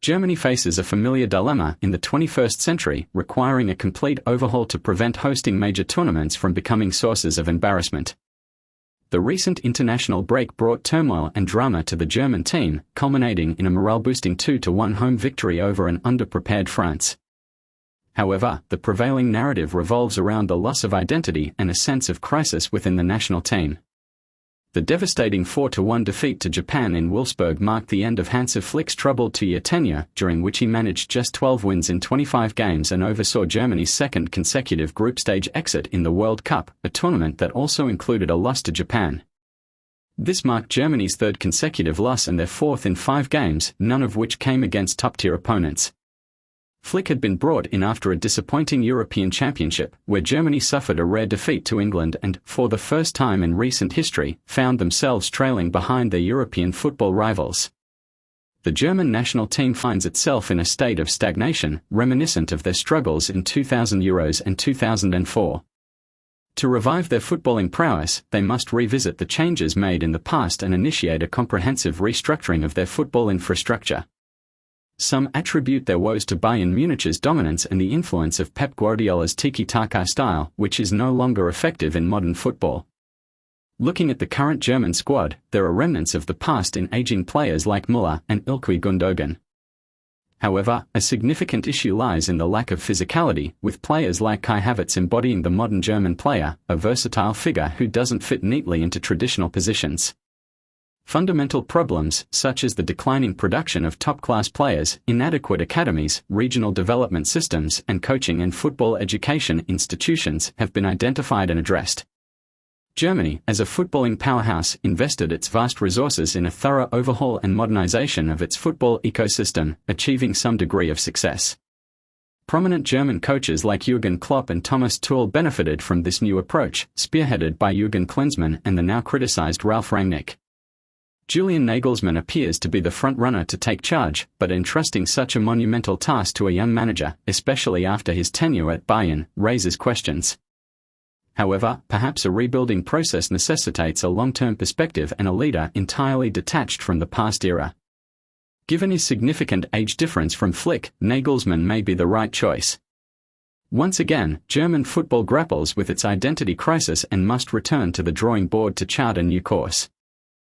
Germany faces a familiar dilemma in the 21st century, requiring a complete overhaul to prevent hosting major tournaments from becoming sources of embarrassment. The recent international break brought turmoil and drama to the German team, culminating in a morale-boosting 2-1 home victory over an underprepared France. However, the prevailing narrative revolves around the loss of identity and a sense of crisis within the national team. The devastating 4-1 defeat to Japan in Wolfsburg marked the end of Hansi Flick's troubled two-year tenure, during which he managed just 12 wins in 25 games and oversaw Germany's second consecutive group stage exit in the World Cup, a tournament that also included a loss to Japan. This marked Germany's third consecutive loss and their fourth in 5 games, none of which came against top-tier opponents. Flick had been brought in after a disappointing European Championship, where Germany suffered a rare defeat to England and, for the first time in recent history, found themselves trailing behind their European football rivals. The German national team finds itself in a state of stagnation, reminiscent of their struggles in 2000 Euros and 2004. To revive their footballing prowess, they must revisit the changes made in the past and initiate a comprehensive restructuring of their football infrastructure. Some attribute their woes to Bayern Munich's dominance and the influence of Pep Guardiola's tiki-taka style, which is no longer effective in modern football. Looking at the current German squad, there are remnants of the past in aging players like Müller and Ilkay Gundogan. However, a significant issue lies in the lack of physicality, with players like Kai Havertz embodying the modern German player, a versatile figure who doesn't fit neatly into traditional positions. Fundamental problems, such as the declining production of top-class players, inadequate academies, regional development systems, and coaching and football education institutions, have been identified and addressed. Germany, as a footballing powerhouse, invested its vast resources in a thorough overhaul and modernization of its football ecosystem, achieving some degree of success. Prominent German coaches like Jürgen Klopp and Thomas Tuchel benefited from this new approach, spearheaded by Jürgen Klinsmann and the now criticized Ralf Rangnick. Julian Nagelsmann appears to be the front-runner to take charge, but entrusting such a monumental task to a young manager, especially after his tenure at Bayern, raises questions. However, perhaps a rebuilding process necessitates a long-term perspective and a leader entirely detached from the past era. Given his significant age difference from Flick, Nagelsmann may be the right choice. Once again, German football grapples with its identity crisis and must return to the drawing board to chart a new course.